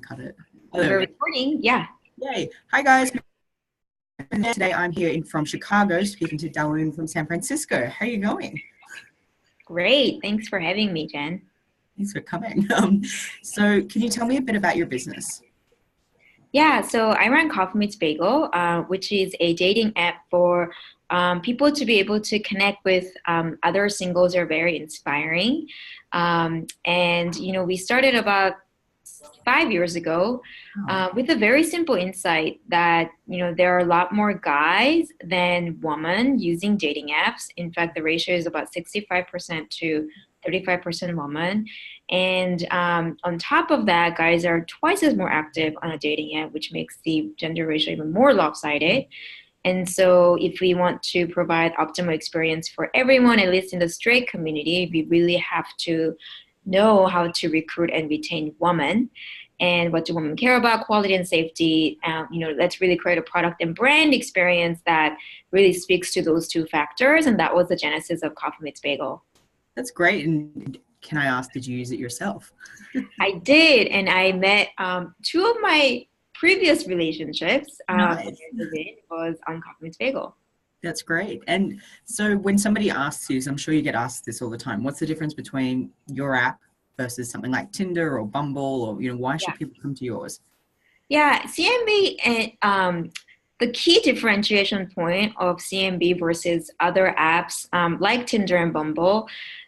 Cut it. We're Hello. recording, yeah. Yay. Hi, guys. Today I'm here from Chicago speaking to Dawoon from San Francisco. How are you going? Great. Thanks for having me, Jen. Thanks for coming. So can you tell me a bit about your business? Yeah, so I run Coffee Meets Bagel, which is a dating app for people to be able to connect with other singles who are very inspiring. We started about 5 years ago Oh, with a very simple insight that, there are a lot more guys than women using dating apps. In fact, the ratio is about 65% to 35% women. And on top of that, guys are twice as more active on a dating app, which makes the gender ratio even more lopsided. And so, if we want to provide optimal experience for everyone, at least in the straight community, we really have to know how to recruit and retain women. And what do women care about? Quality and safety. Let's really create a product and brand experience that really speaks to those two factors. And that was the genesis of Coffee Meets Bagel. that's great. And can I ask, did you use it yourself? I did, and I met two of my previous relationships Nice. was on Coffee Meets Bagel. That's great. And so when somebody asks you, so I'm sure you get asked this all the time, what's the difference between your app versus something like Tinder or Bumble, or, why Yeah. should people come to yours? Yeah, CMB and the key differentiation point of CMB versus other apps like Tinder and Bumble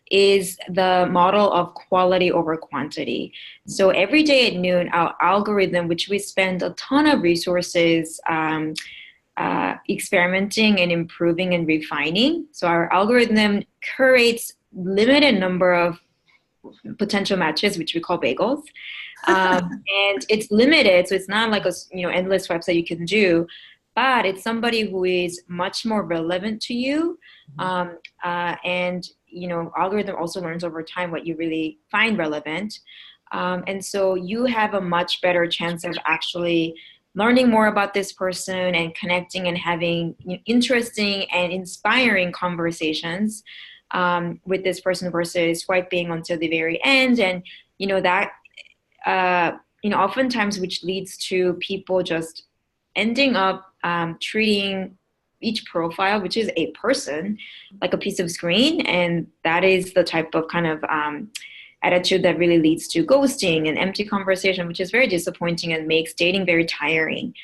is the model of quality over quantity. So every day at noon, our algorithm, which we spend a ton of resources experimenting and improving and refining. So our algorithm curates limited number of potential matches, which we call bagels. And it's limited, so it's not like a endless website you can do, but it's somebody who is much more relevant to you. And algorithm also learns over time what you really find relevant. And so you have a much better chance of actually learning more about this person and connecting and having interesting and inspiring conversations with this person versus swiping until the very end. And that oftentimes which leads to people just ending up treating each profile, which is a person, like a piece of screen. And that is the type of kind of attitude that really leads to ghosting and empty conversation, which is very disappointing and makes dating very tiring.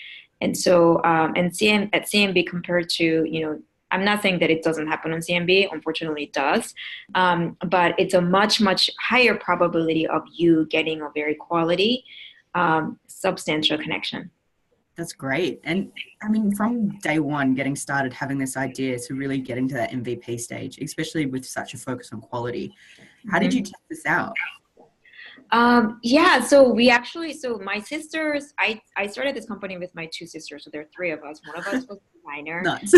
And so, at CMB compared to, I'm not saying that it doesn't happen on CMB. Unfortunately, it does. But it's a much, much higher probability of you getting a very quality, substantial connection. That's great. And I mean, from day one, getting started, having this idea to really getting to that MVP stage, especially with such a focus on quality, how did you test this out? Yeah, so my sisters, I started this company with my two sisters, so there are three of us. One of us was a designer. Nuts.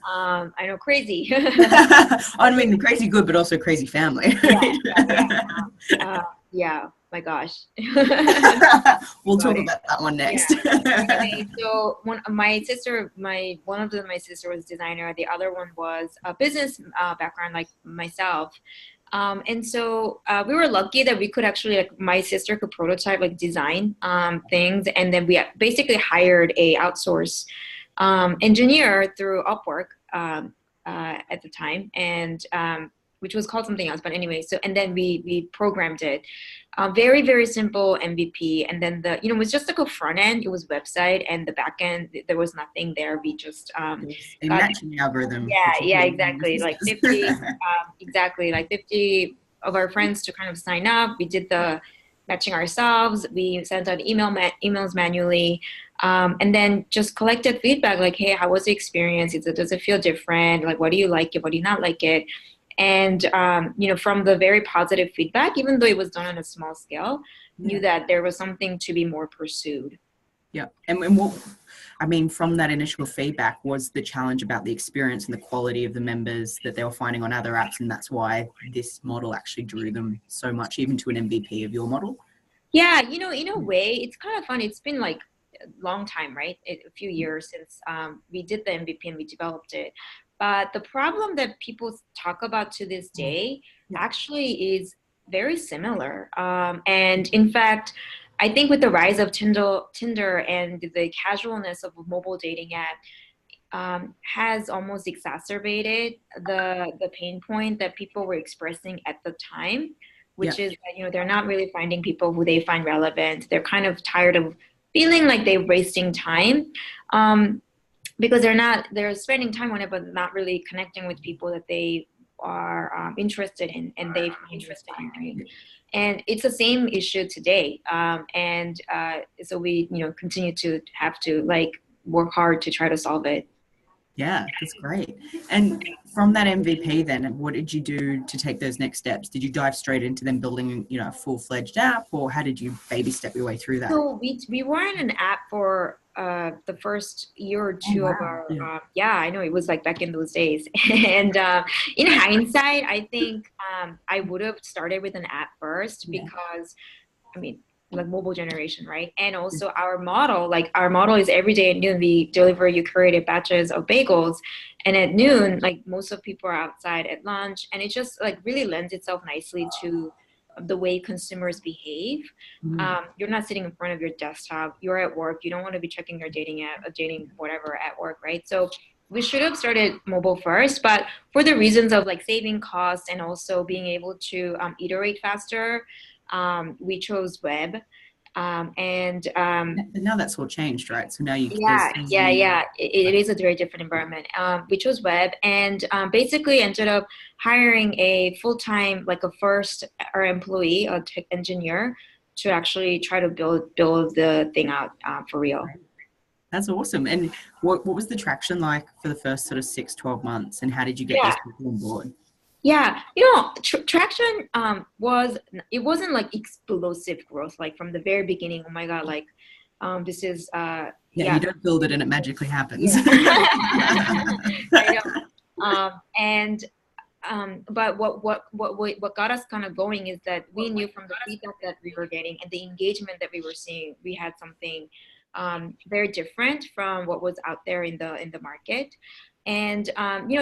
I know, crazy. I mean, crazy good, but also crazy family. Yeah, my gosh. We'll Got talk it. about that one Yeah. next. Anyway, so one of my sister was designer. The other one was a business background, like myself. And so we were lucky that we could actually, like, my sister could prototype, like, design things, and then we basically hired a outsource engineer through Upwork at the time, and which was called something else. But anyway, so and then we programmed it. Very, very simple MVP. And then it was just like a front end. It was website, and the back end, there was nothing there. We just A got, matching algorithm. yeah, exactly. Like 50 of our friends to kind of sign up. We did the matching ourselves. We sent out emails manually, and then just collected feedback like, hey, how was the experience? Does it feel different? Like, what do you like it? What do you not like it? And from the very positive feedback, even though it was done on a small scale, knew that there was something to be more pursued. Yeah. And what, I mean, from that initial feedback, was the challenge about the experience and the quality of the members that they were finding on other apps, and that's why this model actually drew them so much, even to an MVP of your model? Yeah, in a way, it's kind of fun. It's been like a long time, right? A few years since we did the MVP and we developed it. But the problem that people talk about to this day actually is very similar. And in fact, I think with the rise of Tinder and the casualness of a mobile dating app, has almost exacerbated the pain point that people were expressing at the time, Yeah. which is that, they're not really finding people who they find relevant. They're kind of tired of feeling like they're wasting time, because they're spending time on it, but not really connecting with people that they are interested in and they find interested in, right? And it's the same issue today. And so we, continue to have to like work hard to try to solve it. Yeah, that's great. And from that MVP then, what did you do to take those next steps? Did you dive straight into them building, a full-fledged app, or how did you baby step your way through that? So we weren't an app for the first year or Oh, two of wow. our Yeah. yeah, I know it was like back in those days. And in hindsight, I think I would have started with an app first Yeah. because I mean, like mobile generation, right? And also our model is every day at noon we deliver you curated batches of bagels, and at noon, like most of people are outside at lunch, and it just like really lends itself nicely to the way consumers behave. Mm. You're not sitting in front of your desktop. You're at work. You don't want to be checking your dating app, dating whatever at work, right? So we should have started mobile first, but for the reasons of like saving costs and also being able to iterate faster, we chose web. And But now that's all changed, right? So now yeah, yeah, yeah. It is a very different environment. We chose web and basically ended up hiring a full-time, like a first our employee, a tech engineer, to actually try to build the thing out for real. That's awesome. And what was the traction like for the first sort of 6, 12 months, and how did you get Yeah, those people on board? yeah. Traction wasn't like explosive growth like from the very beginning. Oh my God, like this is Yeah, you don't build it and it magically happens. yeah. I know. And but what got us kind of going is that we knew from the feedback that we were getting and the engagement that we were seeing, we had something very different from what was out there in the market. And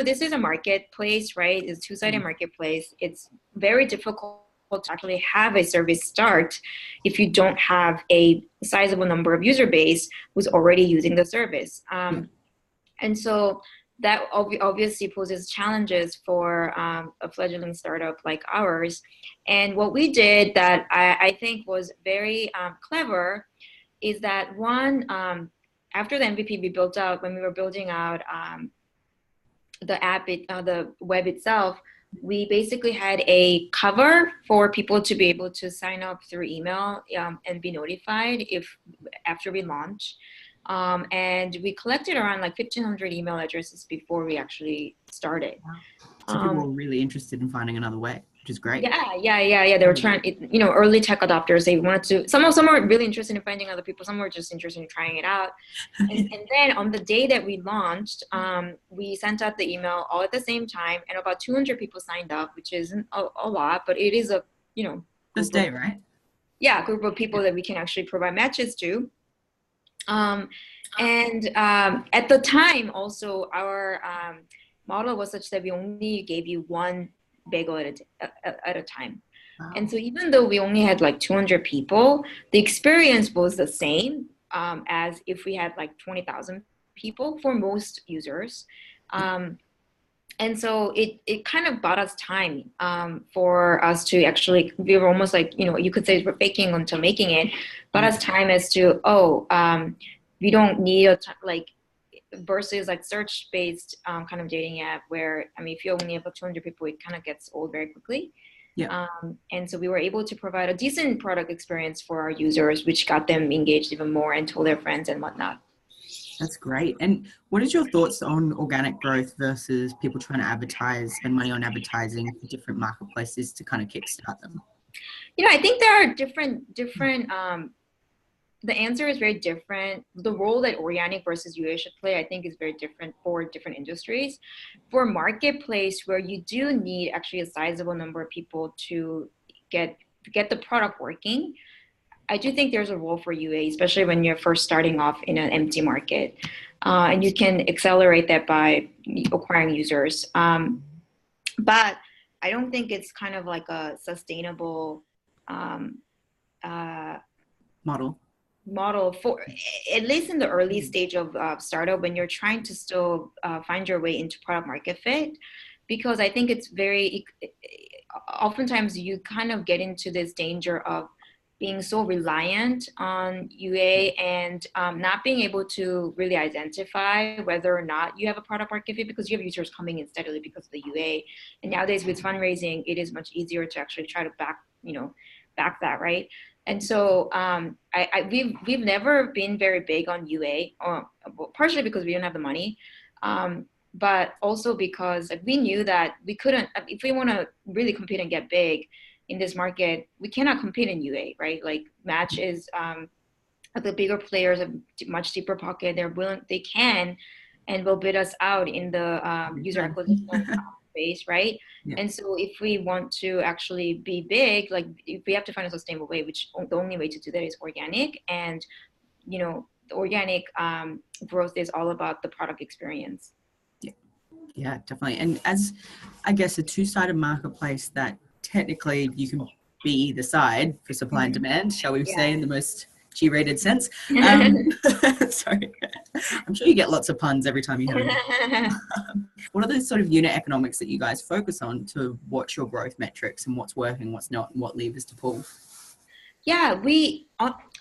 this is a marketplace, right? It's a two-sided marketplace. It's very difficult to actually have a service start if you don't have a sizable number of user base who's already using the service. And so that obviously poses challenges for a fledgling startup like ours. And what we did that I think was very clever is that one, after the MVP we built out, when we were building out the app, the web itself, we basically had a cover for people to be able to sign up through email and be notified if after we launch. And we collected around like 1,500 email addresses before we actually started. So people were really interested in finding another way, which is great. Yeah. They were trying, early tech adopters. They wanted to. Some were really interested in finding other people. Some were just interested in trying it out. And then on the day that we launched, we sent out the email all at the same time, and about 200 people signed up, which isn't a lot, but it is a First day, right? Yeah, group of people that we can actually provide matches to. And at the time, also our model was such that we only gave you one bagel at a time. Wow. And so even though we only had like 200 people, the experience was the same as if we had like 20,000 people for most users. And so it kind of bought us time for us to actually, we were almost like, you could say we're faking until making it, bought us time as to, we don't need versus like search-based kind of dating app where, if you only have 200 people, it kind of gets old very quickly. Yeah. And so we were able to provide a decent product experience for our users, which got them engaged even more and told their friends and whatnot. That's great. And what is your thoughts on organic growth versus people trying to spend money on advertising for different marketplaces to kind of kickstart them? I think there are different the answer is very different. The role that organic versus UA should play, I think, is very different for different industries. For marketplace, where you do need actually a sizable number of people to get the product working, I do think there's a role for UA, especially when you're first starting off in an empty market. And you can accelerate that by acquiring users. But I don't think it's kind of like a sustainable model for, at least in the early stage of startup, when you're trying to still find your way into product market fit, because I think it's very, oftentimes you kind of get into this danger of being so reliant on UA and not being able to really identify whether or not you have a product market fit, because you have users coming in steadily because of the UA. And nowadays with fundraising, it is much easier to actually try to back that, right? And so we've never been very big on UA, or well, partially because we don't have the money, but also because we knew that we couldn't, if we want to really compete and get big in this market, we cannot compete in UA, right? Like Match is the bigger players have much deeper pocket. They can and will bid us out in the user acquisition space, right? Yeah. And so if we want to actually be big, like we have to find a sustainable way, which the only way to do that is organic. And, the organic growth is all about the product experience. Yeah, definitely. And as, I guess, a two-sided marketplace that technically you can be either side for supply and demand, shall we say, in the most G-rated sense. Sorry. I'm sure you get lots of puns every time you have it. What are the sort of unit economics that you guys focus on to watch your growth metrics and what's working, what's not, and what levers to pull? Yeah, we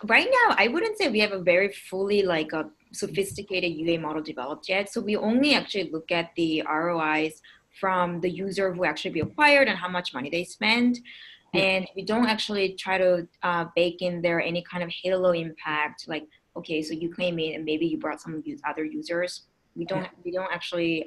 right now, I wouldn't say we have a very fully like a sophisticated UA model developed yet. So we only actually look at the ROIs from the user who actually be acquired and how much money they spend. And we don't actually try to bake in there any kind of halo impact. Like, okay, so you claim it and maybe you brought some other users. We don't actually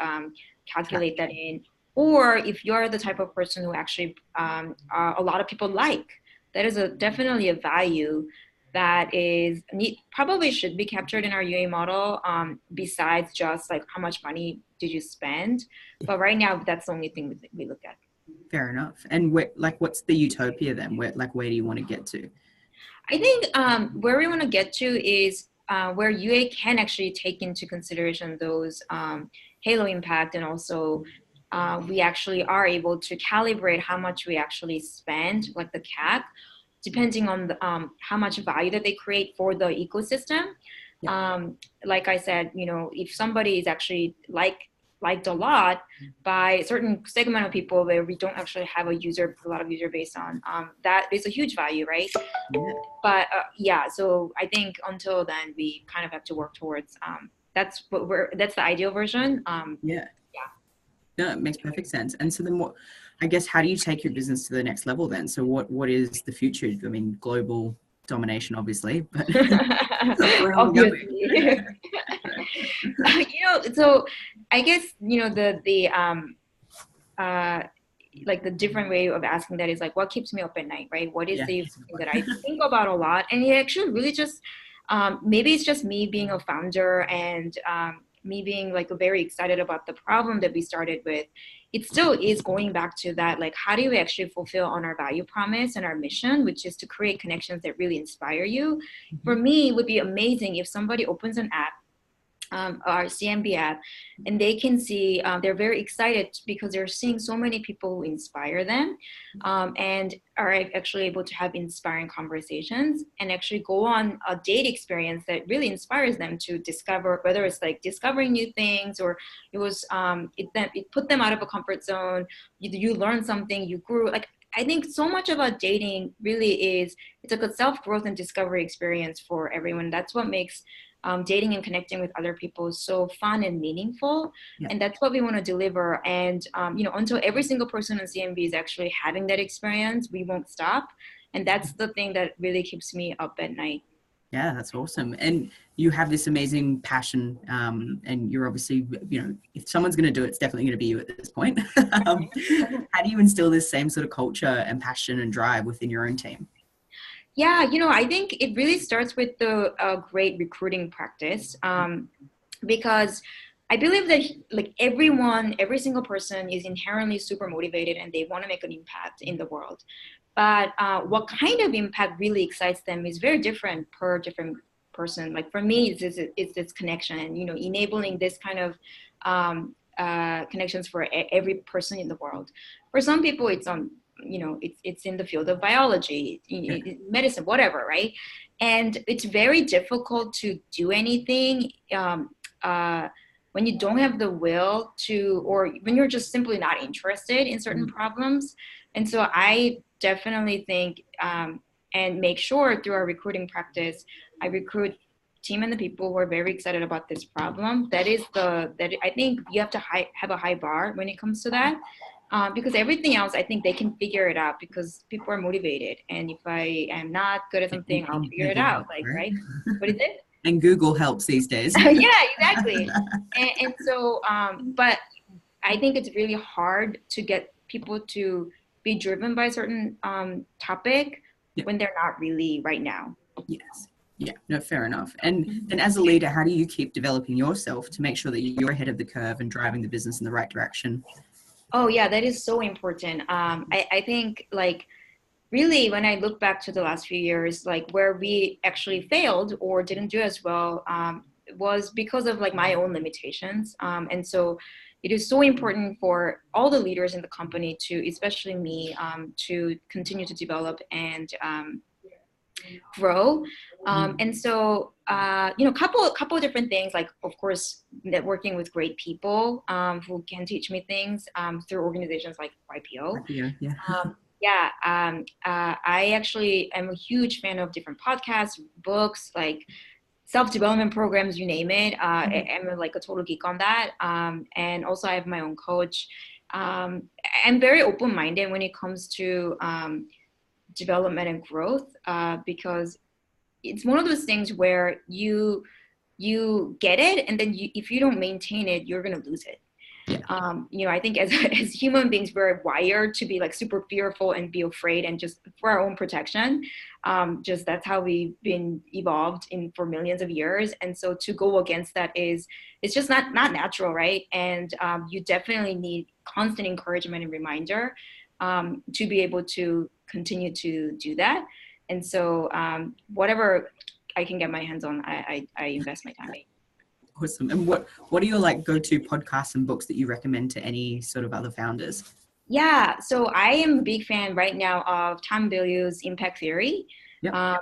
calculate that in. Or if you're the type of person who actually a lot of people like, that is definitely a value that is probably should be captured in our UA model, besides just like how much money did you spend. But right now, that's the only thing we look at. Fair enough. And what's the utopia then? Where do you want to get to? I think where we want to get to is where UA can actually take into consideration those halo impact, and also we actually are able to calibrate how much we actually spend, like the CAC, depending on the, how much value that they create for the ecosystem. Like I said, if somebody is actually liked a lot by a certain segment of people where we don't actually have a lot of user base on, that is a huge value, right? But so I think until then we kind of have to work towards that's the ideal version. No, it makes perfect sense. And so then how do you take your business to the next level then? So what is the future? I mean, global domination, obviously, but obviously. So I guess, like the different way of asking that is like, what keeps me up at night, right? What is the thing that I think about a lot? And it actually really just, maybe it's just me being a founder and me being like very excited about the problem that we started with. It still is going back to that, like, how do we actually fulfill on our value promise and our mission, which is to create connections that really inspire you? For me, it would be amazing if somebody opens an app, our CMB app, and they can see they're very excited because they're seeing so many people who inspire them, and are actually able to have inspiring conversations and actually go on a date experience that really inspires them to discover, whether it's like discovering new things or it was it put them out of a comfort zone. You learn something, you grew. Like, I think so much about dating really is, it's like a self-growth and discovery experience for everyone. That's what makes dating and connecting with other people is so fun and meaningful. And that's what we want to deliver. And until every single person in CMB is actually having that experience, we won't stop. And that's the thing that really keeps me up at night. Yeah, that's awesome. And you have this amazing passion, and you're obviously, if someone's going to do it, it's definitely going to be you at this point. How do you instill this same sort of culture and passion and drive within your own team? Yeah, I think it really starts with the great recruiting practice, because I believe that like every single person is inherently super motivated and they want to make an impact in the world. But what kind of impact really excites them is very different per different person. Like for me, it's this connection, enabling this kind of connections for every person in the world. For some people, it's on it's in the field of biology, medicine, whatever, right? And it's very difficult to do anything when you don't have the will to, or when you're just simply not interested in certain problems. And so I definitely think and make sure through our recruiting practice, I recruit team and the people who are very excited about this problem. That I think you have to have a high bar when it comes to that. Because everything else, I think they can figure it out because people are motivated. And if I am not good at something, I'll figure it out. Like, right? What is it? And Google helps these days. Yeah, exactly. And so, but I think it's really hard to get people to be driven by a certain topic when they're not really right now. Yes. Yeah, no, fair enough. And as a leader, how do you keep developing yourself to make sure that you're ahead of the curve and driving the business in the right direction? Oh, yeah, that is so important. I think like really when I look back to the last few years, like where we actually failed or didn't do as well was because of like my own limitations. And so it is so important for all the leaders in the company to, especially me, to continue to develop and grow. And so, couple of different things, like, of course, networking with great people who can teach me things through organizations like YPO. I actually am a huge fan of different podcasts, books, like self-development programs, you name it. I'm like a total geek on that. And also I have my own coach. I'm very open-minded when it comes to development and growth because it's one of those things where you get it, and then if you don't maintain it, you're gonna lose it. I think as human beings, we're wired to be like super fearful and be afraid, and just for our own protection. Just that's how we've been evolved for millions of years, and so to go against that it's just not natural, right? And you definitely need constant encouragement and reminder to be able to continue to do that. And so whatever I can get my hands on, I invest my time in. Awesome. And what are your like go-to podcasts and books that you recommend to any sort of other founders? Yeah, so I am a big fan right now of Tom Bilyeu's Impact Theory.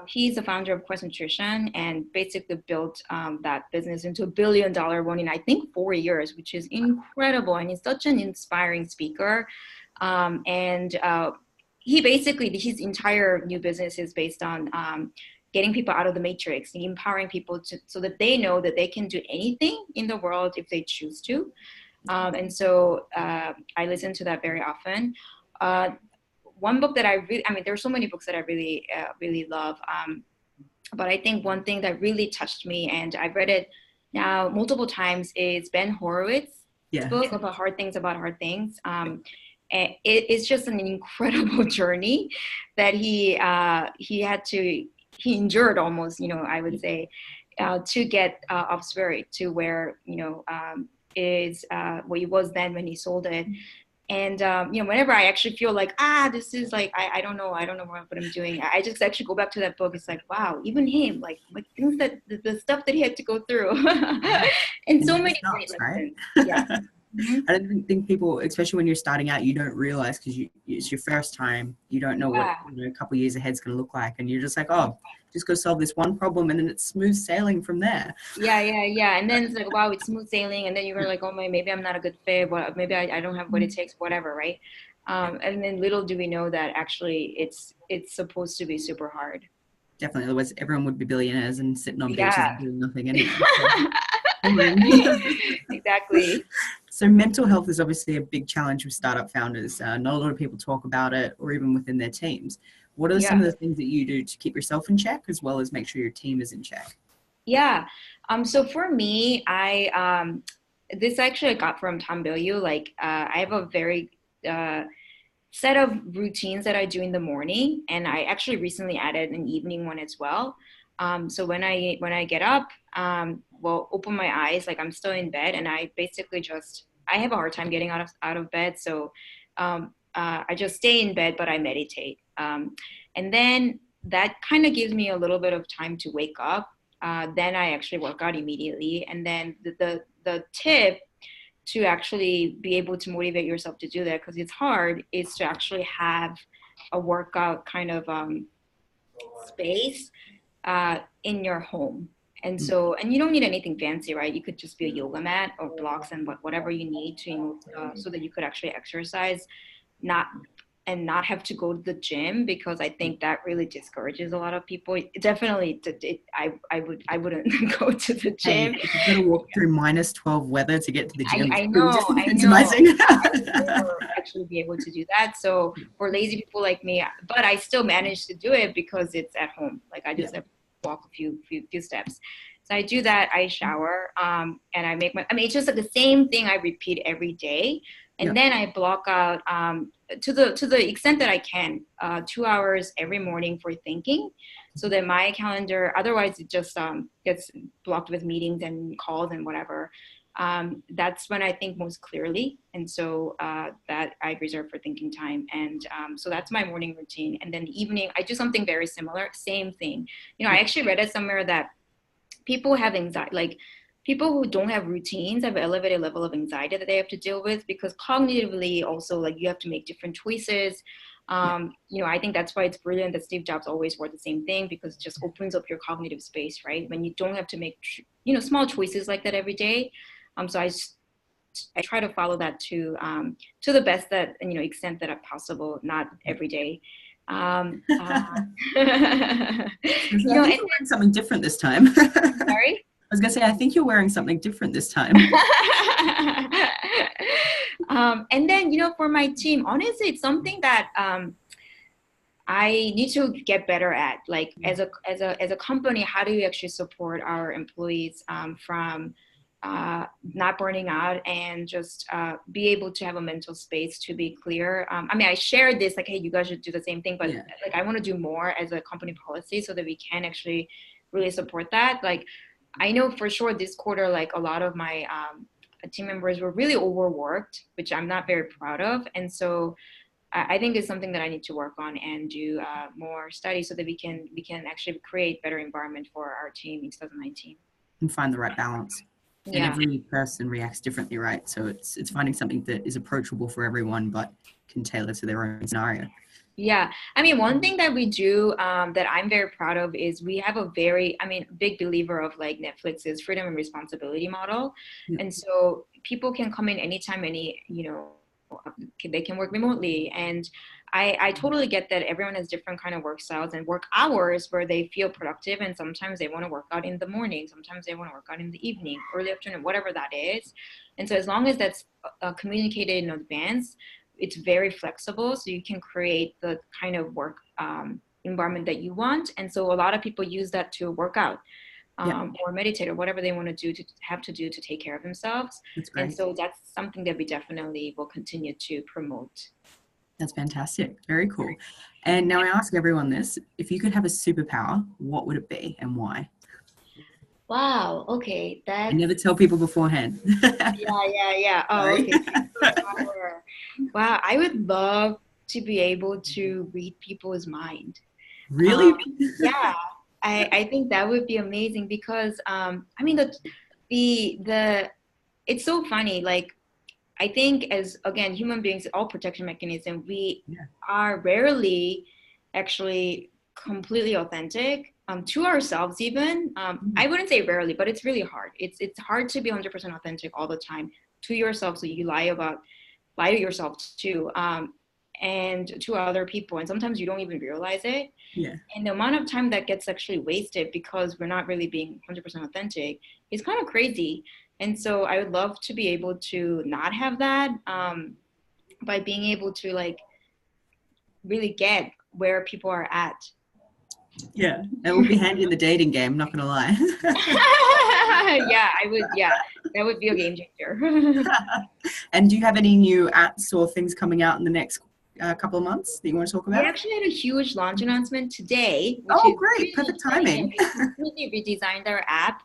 He's the founder of Quest Nutrition and basically built that business into $1 billion one in I think 4 years, which is incredible. And he's such an inspiring speaker. He basically, his entire new business is based on getting people out of the matrix and empowering people so that they know that they can do anything in the world if they choose to. And so I listen to that very often. One book that there's so many books that I really, really love. But I think one thing that really touched me, and I've read it now multiple times, is Ben Horowitz's book about hard things about hard things. It's just an incredible journey that he endured almost, I would say, to get Off Spirit to where, is what he was then when he sold it. And, whenever I actually feel like, this is like, I don't know what I'm doing, I just actually go back to that book. It's like, wow, even him, like things that, the stuff that he had to go through. and so many great lessons. Yeah. I don't think people, especially when you're starting out, you don't realize because it's your first time. You don't know what a couple of years ahead is going to look like, and you're just like, just go solve this one problem, and then it's smooth sailing from there. Yeah. And then it's like, wow, it's smooth sailing, and then you're like, oh my, maybe I'm not a good fit. Maybe I don't have what it takes, whatever, right? And then little do we know that actually it's supposed to be super hard. Definitely, otherwise everyone would be billionaires and sitting on beaches and doing nothing anyway. Exactly. So mental health is obviously a big challenge with startup founders. Not a lot of people talk about it, or even within their teams. What are some of the things that you do to keep yourself in check, as well as make sure your team is in check? Yeah. So for me, this actually I got from Tom Bilyeu. Like, I have a very set of routines that I do in the morning, and I actually recently added an evening one as well. So when I get up, open my eyes, like I'm still in bed, and I basically I have a hard time getting out of bed. So I just stay in bed, but I meditate. And then that kind of gives me a little bit of time to wake up. Then I actually work out immediately. And then the tip to actually be able to motivate yourself to do that, because it's hard, is to actually have a workout kind of space in your home. And so, and you don't need anything fancy, right? You could just be a yoga mat or blocks and whatever you need to, so that you could actually exercise, not not have to go to the gym, because I think that really discourages a lot of people. It definitely, I wouldn't go to the Hey, gym. if you've got to walk through -12 weather to get to the gym, I it's really know, I know. disincentivizing. I would never actually be able to do that. So for lazy people like me, but I still manage to do it because it's at home. Like I just have to walk a few steps. So I do that. I shower, and I make I mean, it's just like the same thing I repeat every day, and then I block out to the extent that I can 2 hours every morning for thinking, so that my calendar. Otherwise, it just gets blocked with meetings and calls and whatever. That's when I think most clearly. And so that I reserve for thinking time. And so that's my morning routine. And then the evening, I do something very similar, same thing. You know, I actually read it somewhere that people have anxiety, like people who don't have routines have an elevated level of anxiety that they have to deal with, because cognitively also, like, you have to make different choices. You know, I think that's why it's brilliant that Steve Jobs always wore the same thing, because it just opens up your cognitive space, right? When you don't have to make, you know, small choices like that every day. So I try to follow that to the best that, you know, extent that possible, not every day. You I know, think you're wearing something different this time. sorry. I was gonna say, I think you're wearing something different this time. And then, you know, for my team, honestly, it's something that I need to get better at. Like as a company, how do you actually support our employees from not burning out, and just be able to have a mental space to be clear. I mean, I shared this like, hey, you guys should do the same thing, but like I want to do more as a company policy so that we can actually really support that. Like I know for sure this quarter, like a lot of my team members were really overworked, which I'm not very proud of. And so I think it's something that I need to work on and do more study so that we can actually create better environment for our team in 2019. And find the right balance. And every person reacts differently, right? So it's finding something that is approachable for everyone, but can tailor to their own scenario. Yeah. I mean, one thing that we do that I'm very proud of is we have a big believer of like Netflix's freedom and responsibility model. And so people can come in anytime, they can work remotely. And I totally get that everyone has different kind of work styles and work hours where they feel productive. And sometimes they want to work out in the morning. Sometimes they want to work out in the evening, early afternoon, whatever that is. And so as long as that's communicated in advance, it's very flexible. So you can create the kind of work environment that you want. And so a lot of people use that to work out. Or meditate or whatever they want to do to take care of themselves. And so that's something that we definitely will continue to promote. That's fantastic. Very cool. And now I ask everyone this: if you could have a superpower, what would it be and why? Wow. Okay. I never tell people beforehand. Yeah. Oh, okay. Superpower. Wow. I would love to be able to read people's mind. Really? Yeah. I think that would be amazing because I mean the it's so funny. Like I think as again human beings, all protection mechanism, we are rarely actually completely authentic to ourselves even. I wouldn't say rarely, but it's really hard. It's hard to be 100% authentic all the time to yourself. So you lie to yourself too. And to other people, and sometimes you don't even realize it. And the amount of time that gets actually wasted because we're not really being 100% authentic is kind of crazy. And so I would love to be able to not have that, by being able to like really get where people are at. Yeah, it will be handy in the dating game, not gonna lie. That would be a game changer. And do you have any new apps or things coming out in the next couple of months that you want to talk about? We actually had a huge launch announcement today. Great. Really Perfect timing. We completely redesigned our app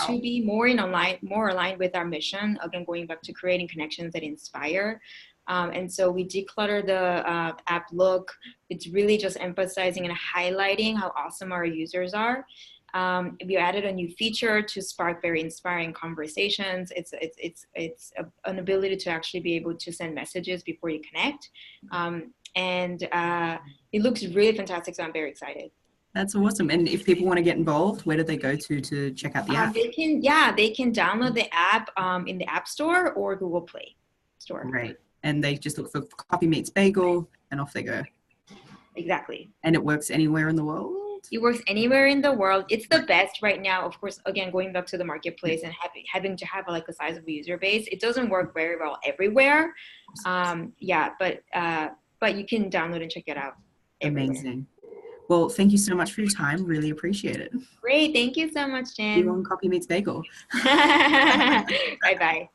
to be more aligned with our mission. Again, going back to creating connections that inspire. And so we decluttered the app look. It's really just emphasizing and highlighting how awesome our users are. We added a new feature to spark very inspiring conversations. It's an ability to actually be able to send messages before you connect. And it looks really fantastic, so I'm very excited. That's awesome. And if people want to get involved, where do they go to check out the app? They can download the app in the App Store or Google Play Store. Right. And they just look for Coffee Meets Bagel and off they go. Exactly. And it works anywhere in the world? It works anywhere in the world. It's the best right now. Of course, again, going back to the marketplace and having to have like a sizable user base, it doesn't work very well everywhere. But you can download and check it out everywhere. Amazing. Well, thank you so much for your time. Really appreciate it. Great. Thank you so much, Jen. You on Coffee Meets Bagel. Bye-bye.